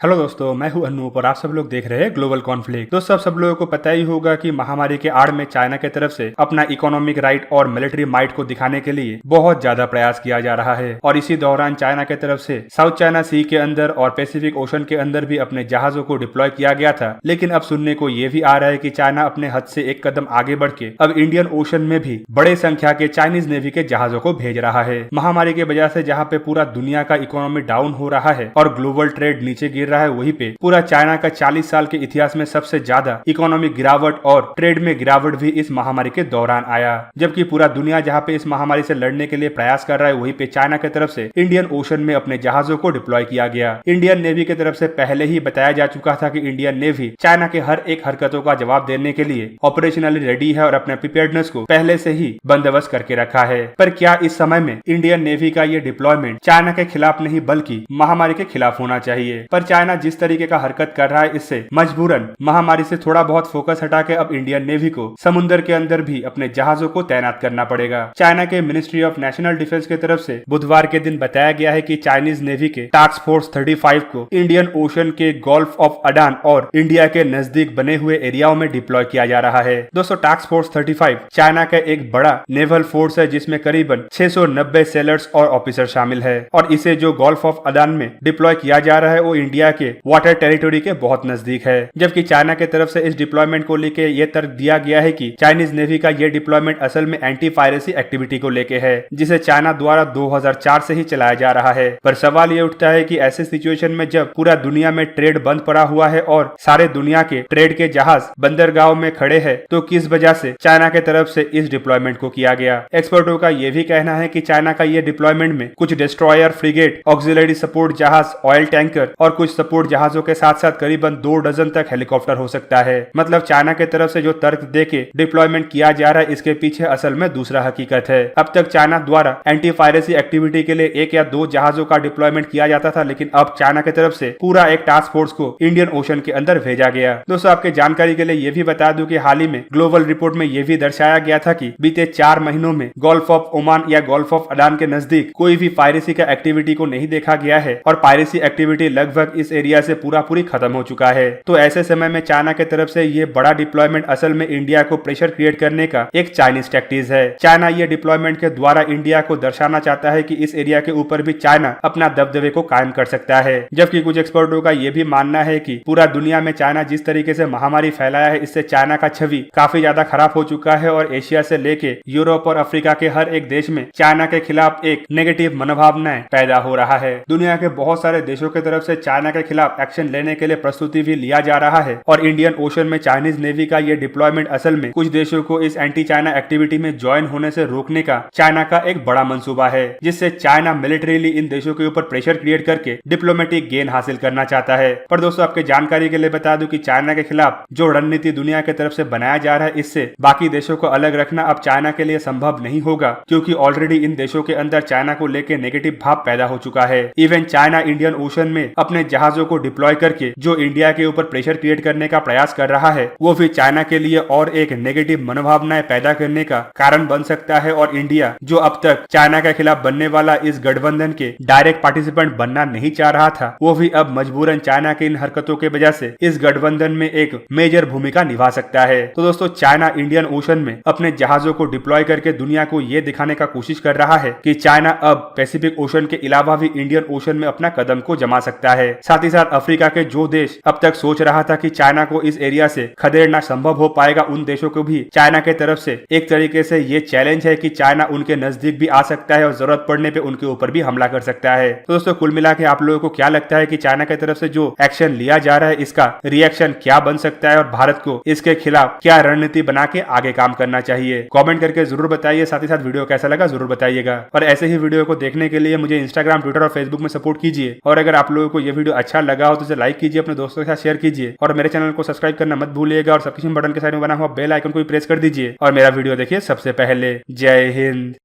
Hello दोस्तों, मैं हूं अनूप और आप सब लोग देख रहे हैं ग्लोबल कॉन्फ्लिक्ट। दोस्तों, सब लोगों को पता ही होगा कि महामारी के आड़ में चाइना की तरफ से अपना इकोनॉमिक राइट और मिलिट्री माइट को दिखाने के लिए बहुत ज्यादा प्रयास किया जा रहा है। और इसी दौरान चाइना की तरफ से साउथ चाइना सी के अंदर और पैसिफिक ओशन के अंदर भी अपने जहाजों को डिप्लॉय किया गया था। लेकिन अब सुनने को ये भी आ रहा है कि चाइना अपने हद से एक कदम आगे बढ़ के अब इंडियन ओशन में भी बड़े संख्या के चाइनीज नेवी के जहाजों को भेज रहा है। महामारी की वजह से जहाँ पे पूरा दुनिया का इकोनॉमी डाउन हो रहा है और ग्लोबल ट्रेड नीचे गिर रहा है, वहीं पे पूरा चाइना का 40 साल के इतिहास में सबसे ज्यादा इकोनॉमिक गिरावट और ट्रेड में गिरावट भी इस महामारी के दौरान आया। जबकि पूरा दुनिया जहां पे इस महामारी से लड़ने के लिए प्रयास कर रहा है, वहीं पे चाइना की तरफ से इंडियन ओशन में अपने जहाजों को डिप्लॉय किया गया। इंडियन नेवी की तरफ से पहले ही बताया जा चुका था कि इंडियन नेवी चाइना के हर एक हरकतों का जवाब देने के लिए ऑपरेशनली रेडी है और अपने प्रिपेयर्डनेस को पहले से ही बंदोबस्त करके रखा है। पर क्या इस समय में इंडियन नेवी का ये डिप्लॉयमेंट चाइना के खिलाफ नहीं बल्कि महामारी के खिलाफ होना चाहिए? पर चाइना जिस तरीके का हरकत कर रहा है, इससे मजबूरन महामारी से थोड़ा बहुत फोकस हटा के अब इंडियन नेवी को समुद्र के अंदर भी अपने जहाजों को तैनात करना पड़ेगा। चाइना के मिनिस्ट्री ऑफ नेशनल डिफेंस की तरफ से बुधवार के दिन बताया गया है कि चाइनीज नेवी के टास्क फोर्स 35 को इंडियन ओशन के गोल्फ ऑफ अडान और इंडिया के नजदीक बने हुए एरियाओं में डिप्लॉय किया जा रहा है। दोस्तों, टास्क फोर्स 35 चाइना का एक बड़ा नेवल फोर्स है जिसमें करीबन 690 सेलर्स और ऑफिसर शामिल है। और इसे जो गोल्फ ऑफ अडान में डिप्लॉय किया जा रहा है वो इंडिया के वाटर टेरिटोरी के बहुत नजदीक है। जबकि चाइना की तरफ से इस डिप्लॉयमेंट को लेके ये तर्क दिया गया है कि चाइनीज नेवी का ये डिप्लॉयमेंट असल में एंटी पायरेसी एक्टिविटी को लेके है, जिसे चाइना द्वारा 2004 से ही चलाया जा रहा है। पर सवाल ये उठता है कि ऐसे सिचुएशन में जब पूरा दुनिया में ट्रेड बंद पड़ा हुआ है और सारे दुनिया के ट्रेड के जहाज बंदरगाहों में खड़े हैं, तो किस वजह से चाइना की तरफ से इस डिप्लॉयमेंट को किया गया? एक्सपर्टों का यह भी कहना है कि चाइना का ये डिप्लॉयमेंट में कुछ डिस्ट्रॉयर, फ्रिगेट, ऑक्सिलरी सपोर्ट जहाज, ऑयल टैंकर और कुछ सपोर्ट जहाजों के साथ साथ करीबन 2 डजन तक हेलीकॉप्टर हो सकता है। मतलब चाइना की तरफ से जो तर्क देके डिप्लॉयमेंट किया जा रहा है, इसके पीछे असल में दूसरा हकीकत है। अब तक चाइना द्वारा एंटी पायरेसी एक्टिविटी के लिए 1 या 2 जहाजों का डिप्लॉयमेंट किया जाता था, लेकिन अब चाइना की तरफ से पूरा एक टास्क फोर्स को इंडियन ओशन के अंदर भेजा गया। दोस्तों, आपके जानकारी के लिए ये भी बता दूं कि हाल ही में ग्लोबल रिपोर्ट में ये भी दर्शाया गया था कि बीते 4 महीनों में गोल्फ ऑफ ओमान या गोल्फ ऑफ अडान के नजदीक कोई भी पायरेसी का एक्टिविटी को नहीं देखा गया है और पायरेसी एक्टिविटी लगभग इस एरिया से पूरी खत्म हो चुका है। तो ऐसे समय में चाइना की तरफ से ये बड़ा डिप्लॉयमेंट असल में इंडिया को प्रेशर क्रिएट करने का एक चाइनीज टैक्टिस है। चाइना ये डिप्लॉयमेंट के द्वारा इंडिया को दर्शाना चाहता है कि इस एरिया के ऊपर भी चाइना अपना दबदबे को कायम कर सकता है। जबकि कुछ एक्सपर्टों का ये भी मानना है कि पूरा दुनिया में चाइना जिस तरीके से महामारी फैलाया है, इससे चाइना का छवि काफी ज्यादा खराब हो चुका है और एशिया से लेके यूरोप और अफ्रीका के हर एक देश में चाइना के खिलाफ एक नेगेटिव मनोभावनाएं पैदा हो रहा है। दुनिया के बहुत सारे देशों की तरफ से चाइना के खिलाफ एक्शन लेने के लिए प्रस्तुति भी लिया जा रहा है और इंडियन ओशन में चाइनीज नेवी का ये डिप्लॉयमेंट असल में कुछ देशों को इस एंटी चाइना एक्टिविटी में ज्वाइन होने से रोकने का चाइना का एक बड़ा मंसूबा है, जिससे चाइना मिलिट्रीली इन देशों के ऊपर प्रेशर क्रिएट करके डिप्लोमेटिक गेन हासिल करना चाहता है। पर दोस्तों, आपके जानकारी के लिए बता दूं कि चाइना के खिलाफ जो रणनीति दुनिया की तरफ से बनाया जा रहा है, इससे बाकी देशों को अलग रखना अब चाइना के लिए संभव नहीं होगा, क्योंकि ऑलरेडी इन देशों के अंदर चाइना को लेकर नेगेटिव भाव पैदा हो चुका है। इवन चाइना इंडियन ओशन में अपने जहाजों को डिप्लॉय करके जो इंडिया के ऊपर प्रेशर क्रिएट करने का प्रयास कर रहा है, वो भी चाइना के लिए और एक नेगेटिव मनोभावनाएं पैदा करने का कारण बन सकता है। और इंडिया जो अब तक चाइना के खिलाफ बनने वाला इस गठबंधन के डायरेक्ट पार्टिसिपेंट बनना नहीं चाह रहा था, वो भी अब मजबूरन चाइना की इन हरकतों के वजह से इस गठबंधन में एक मेजर भूमिका निभा सकता है। तो दोस्तों, चाइना इंडियन ओशन में अपने जहाजों को डिप्लॉय करके दुनिया को ये दिखाने का कोशिश कर रहा है कि चाइना अब पैसिफिक ओशन के अलावा भी इंडियन ओशन में अपना कदम को जमा सकता है। साथ ही साथ अफ्रीका के जो देश अब तक सोच रहा था कि चाइना को इस एरिया से खदेड़ना संभव हो पाएगा, उन देशों को भी चाइना के तरफ से एक तरीके से ये चैलेंज है कि चाइना उनके नजदीक भी आ सकता है और जरूरत पड़ने पे उनके ऊपर भी हमला कर सकता है। तो दोस्तों, कुल मिला के आप लोगों को क्या लगता है कि चाइना की तरफ से जो एक्शन लिया जा रहा है, इसका रिएक्शन क्या बन सकता है और भारत को इसके खिलाफ क्या रणनीति बना के आगे काम करना चाहिए? कमेंट करके जरूर बताइए। साथ ही साथ वीडियो कैसा लगा जरूर बताइएगा। और ऐसे ही वीडियो को देखने के लिए मुझे इंस्टाग्राम, ट्विटर और फेसबुक में सपोर्ट कीजिए। और अगर आप लोगों को ये वीडियो अच्छा लगा हो तो इसे लाइक कीजिए, अपने दोस्तों के साथ शेयर कीजिए और मेरे चैनल को सब्सक्राइब करना मत भूलिएगा और सब्सक्रिप्शन बटन के साइड में बना हुआ बेल आइकन को भी प्रेस कर दीजिए और मेरा वीडियो देखिए सबसे पहले। जय हिंद।